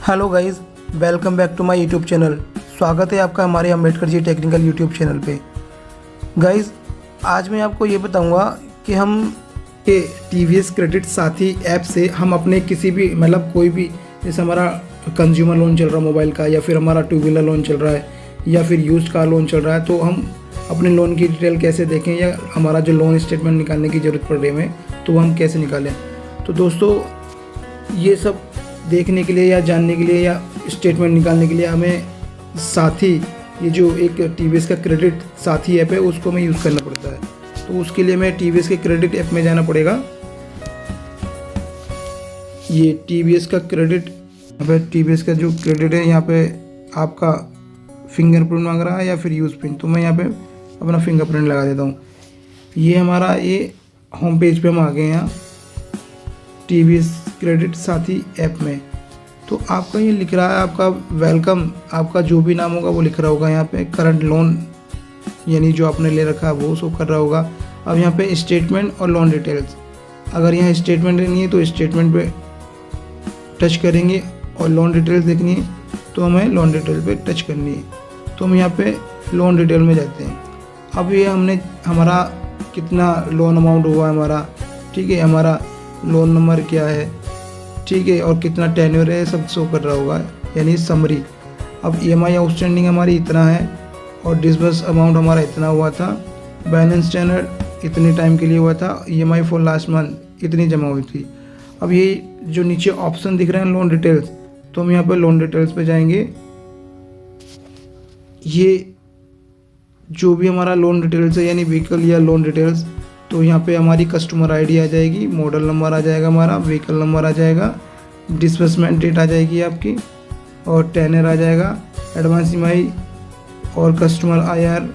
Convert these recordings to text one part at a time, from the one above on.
Hello guys, welcome back to my YouTube channel. स्वागत है आपका हमारे Ambedkar ji technical YouTube channel पे। गाइस, आज मैं आपको ये बताऊंगा कि हम के टीवीएस क्रेडिट साथी ऐप से हम अपने किसी भी कोई भी, जैसे हमारा कंज्यूमर लोन चल रहा है मोबाइल का, या फिर हमारा टू व्हीलर लोन चल रहा है, या फिर यूज्ड कार लोन चल रहा है, तो हम अपने लोन की डिटेल कैसे देखें, या हमारा जो लोन स्टेटमेंट निकालने की ज़रूरत पड़ रही है हमें, तो वो हम कैसे निकालें। तो दोस्तों, ये सब देखने के लिए या जानने के लिए या स्टेटमेंट निकालने के लिए हमें साथी, ये जो एक टीवीएस का क्रेडिट साथी ऐप है, उसको हमें यूज़ करना पड़ता है। तो उसके लिए हमें टीवीएस के क्रेडिट ऐप में जाना पड़ेगा। ये टीवीएस का क्रेडिट, अब टीवीएस का जो क्रेडिट है, यहाँ पे आपका फिंगरप्रिंट मांग रहा है या फिर यूज़ पिन, तो मैं यहाँ पे अपना फिंगरप्रिंट लगा देता हूँ। ये हमारा ये होम पेज पे हम आ गए हैं यहाँ टीवीएस क्रेडिट साथी ऐप में। तो आपका ये लिख रहा है, आपका वेलकम, आपका जो भी नाम होगा वो लिख रहा होगा यहाँ पे। करंट लोन यानी जो आपने ले रखा है वो शो कर रहा होगा। अब यहाँ पे स्टेटमेंट और लोन डिटेल्स, अगर यहाँ स्टेटमेंट लेनी है तो स्टेटमेंट पे टच करेंगे, और लोन डिटेल्स देखनी है तो हमें लोन डिटेल पे टच करनी है। तो हम यहाँ पे लोन डिटेल में जाते हैं। अब ये हमने हमारा कितना लोन अमाउंट हुआ हमारा, ठीक है, हमारा लोन नंबर क्या है, ठीक है, और कितना टेन्योर है, सब शो कर रहा होगा, यानी समरी। अब ईएमआई आउटस्टैंडिंग हमारी इतना है, और डिसबर्स अमाउंट हमारा इतना हुआ था, बैलेंस टेन्योर इतने टाइम के लिए हुआ था, ईएमआई फॉर लास्ट मंथ इतनी जमा हुई थी। अब ये जो नीचे ऑप्शन दिख रहे हैं लोन डिटेल्स, तो हम यहाँ पे लोन डिटेल्स पे जाएंगे। ये जो भी हमारा लोन डिटेल्स है, यानी व्हीकल या लोन डिटेल्स, तो यहाँ पे हमारी कस्टमर आईडी आ जाएगी, मॉडल नंबर आ जाएगा, हमारा व्हीकल नंबर आ जाएगा, डिस्बर्समेंट डेट आ जाएगी आपकी, और टेनर आ जाएगा, एडवांस ईएमआई और कस्टमर आईआर,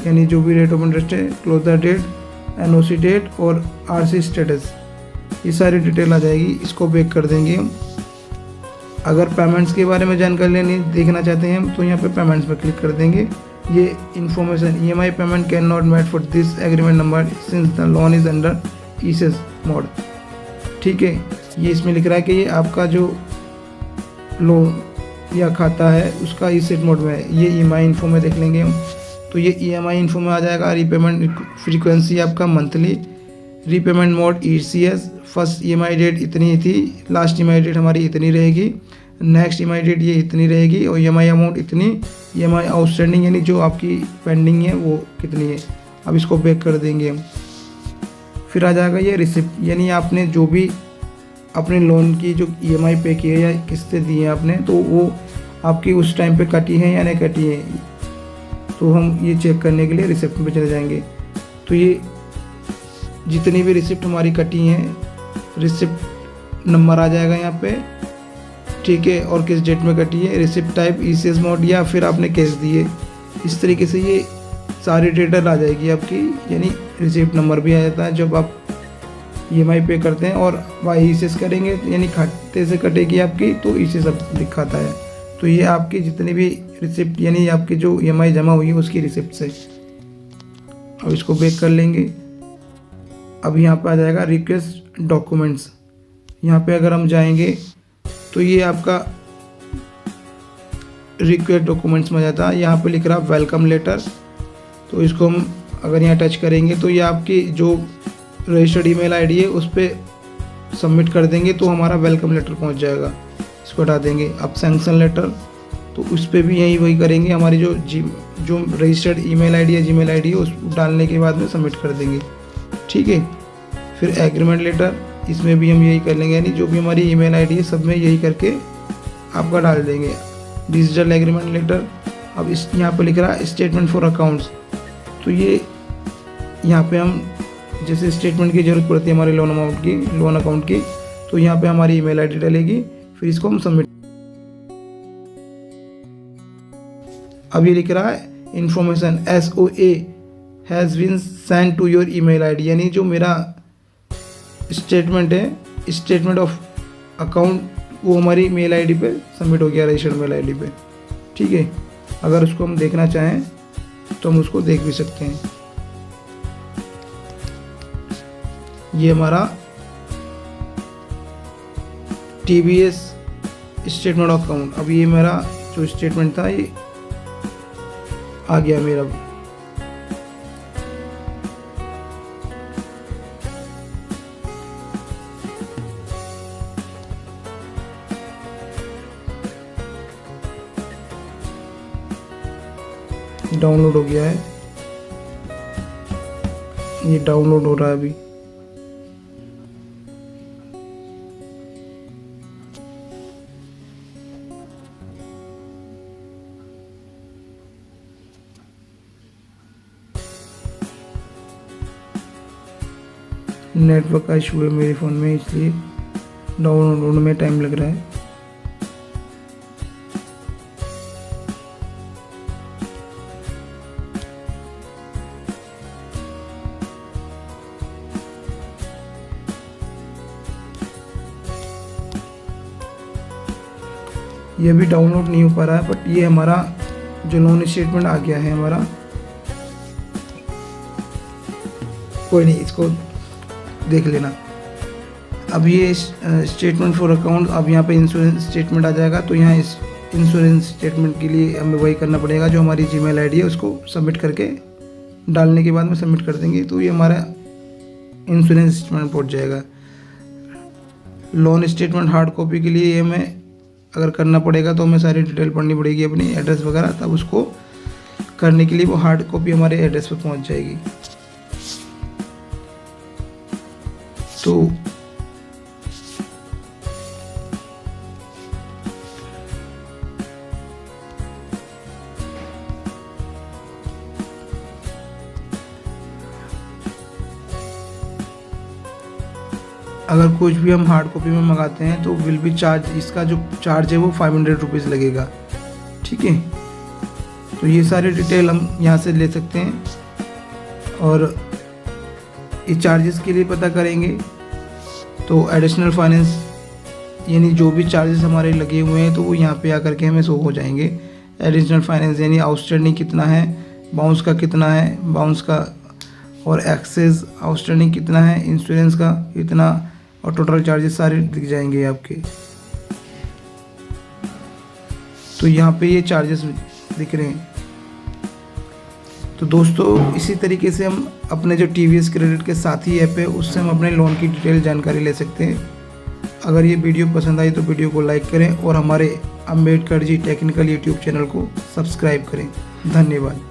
यानी जो भी रेट ऑफ इंटरेस्ट है, क्लोजर डेट, एनओसी डेट और आरसी स्टेटस, ये सारी डिटेल आ जाएगी। इसको बैक कर देंगे हम। अगर पेमेंट्स के बारे में जानकारी लेनी देखना चाहते हैं हम, तो यहाँ पे पेमेंट्स पर क्लिक कर देंगे। ये information, EMI payment can not met for this agreement number since the loan is under ECS mode, ठीक है। ये इसमें लिख रहा है कि ये आपका जो लोन या खाता है उसका ईसीएस मोड में है। ये ईएमआई इन्फो में देख लेंगे हम, तो ये ईएमआई इन्फो में आ जाएगा। रीपेमेंट फ्रीक्वेंसी आपका monthly, repayment mode ECS, first EMI date इतनी थी, लास्ट ईएमआई डेट हमारी इतनी रहेगी, नेक्स्ट ईएमआई डेट ये इतनी रहेगी, और ईएमआई अमाउंट इतनी, ईएमआई आउटस्टैंडिंग यानी जो आपकी पेंडिंग है वो कितनी है। अब इसको बैक कर देंगे हम। फिर आ जाएगा ये रिसिप्ट, यानी आपने जो भी अपने लोन की जो ईएमआई पे की है या किस्तें दी हैं आपने, तो वो आपकी उस टाइम पे कटी हैं या नहीं कटी हैं, तो हम ये चेक करने के लिए रिसिप्ट पे चले जाएंगे। तो ये जितनी भी रिसिप्ट हमारी कटी हैं, रिसिप्ट नंबर आ जाएगा यहाँ पे, ठीक है, और किस डेट में कटी है, रिसिप्ट टाइप ईसीएस मोड, या फिर आपने कैश दिए। इस तरीके से ये सारी डिटेल आ जाएगी आपकी, यानी रिसिप्ट नंबर भी आ जाता है जब आप ईएमआई पे करते हैं, और वाई ईसीएस करेंगे यानी खाते से कटेगी आपकी, तो ईसीएस अब दिखाता है। तो ये आपकी जितनी भी रिसिप्ट, यानी आपकी जो ईएमआई जमा हुई है उसकी रिसिप्ट से। अब इसको बैक कर लेंगे। अब यहाँ पे आ जाएगा रिक्वेस्ट डॉक्यूमेंट्स। यहाँ पे अगर हम जाएंगे तो ये आपका रिक्वेस्ट डॉक्यूमेंट्स में जाता है। यहाँ पे लिख रहा है वेलकम लेटर, तो इसको हम अगर यहाँ टच करेंगे तो ये आपकी जो रजिस्टर्ड ईमेल आईडी है उस पर सबमिट कर देंगे, तो हमारा वेलकम लेटर पहुँच जाएगा। इसको हटा देंगे। अब सैंक्शन लेटर, तो उस पर भी यही वही करेंगे, हमारी जो रजिस्टर्ड ईमेल आईडी है, जीमेल आईडी है, उस डालने के बाद में सबमिट कर देंगे, ठीक है। फिर एग्रीमेंट लेटर, इसमें भी हम यही कर लेंगे, यानी जो भी हमारी ईमेल आईडी है सब में यही करके आपका डाल देंगे। डिजिटल एग्रीमेंट लेटर, अब इस यहाँ पे लिख रहा है स्टेटमेंट फॉर अकाउंट्स, तो ये यहाँ पे हम जैसे स्टेटमेंट की ज़रूरत पड़ती है हमारे लोन अमाउंट की, लोन अकाउंट की, तो यहाँ पे हमारी ईमेल आईडी डलेगी, फिर इसको हम सबमिट। अब ये लिख रहा है information SOA has been send to your email ID, यानी जो मेरा स्टेटमेंट है, स्टेटमेंट ऑफ अकाउंट, वो हमारी मेल आईडी पे सबमिट हो गया, रजिस्टर्ड मेल आईडी पे, ठीक है। अगर उसको हम देखना चाहें तो हम उसको देख भी सकते हैं। ये हमारा टीवीएस स्टेटमेंट ऑफ अकाउंट। अब ये मेरा जो स्टेटमेंट था ये आ गया मेरा। डाउनलोड हो गया है, ये डाउनलोड हो रहा है अभी। नेटवर्क का इशू है मेरे फ़ोन में, इसलिए डाउनलोड होने में टाइम लग रहा है। ये भी डाउनलोड नहीं हो पा रहा है, बट ये हमारा जो लोन स्टेटमेंट आ गया है हमारा। कोई नहीं, इसको देख लेना। अब ये स्टेटमेंट फॉर अकाउंट, अब यहाँ पे इंश्योरेंस स्टेटमेंट आ जाएगा। तो यहाँ इस इंश्योरेंस स्टेटमेंट के लिए हमें वही करना पड़ेगा, जो हमारी जीमेल आईडी है उसको सबमिट करके डालने के बाद में सबमिट कर देंगे तो ये हमारा इंश्योरेंस स्टेटमेंट पहुँच जाएगा। लोन स्टेटमेंट हार्ड कॉपी के लिए हमें अगर करना पड़ेगा तो हमें सारी डिटेल पढ़नी पड़ेगी, अपनी एड्रेस वगैरह, तब उसको करने के लिए वो हार्ड कॉपी हमारे एड्रेस पर पहुंच जाएगी। तो अगर कुछ भी हम हार्ड कॉपी में मंगाते हैं तो विल बी चार्ज, इसका जो चार्ज है वो 500 रुपीज़ लगेगा। ठीक है, तो ये सारे डिटेल हम यहाँ से ले सकते हैं और ये चार्जेस के लिए पता करेंगे तो एडिशनल फाइनेंस यानी जो भी चार्जेस हमारे लगे हुए हैं तो वो यहाँ पे आकर के हमें शो हो जाएंगे। एडिशनल फाइनेंस यानी आउटस्टैंडिंग कितना है, बाउंस का कितना है, बाउंस का, और एक्सेस आउटस्टैंडिंग कितना है, इंश्योरेंस का इतना, और टोटल चार्जेस सारे दिख जाएंगे आपके। तो यहाँ पे ये चार्जेस दिख रहे हैं। तो दोस्तों इसी तरीके से हम अपने जो TVS क्रेडिट के साथी ऐप है उससे हम अपने लोन की डिटेल जानकारी ले सकते हैं। अगर ये वीडियो पसंद आई तो वीडियो को लाइक करें और हमारे Ambedkar ji technical YouTube channel को सब्सक्राइब करें। धन्यवाद।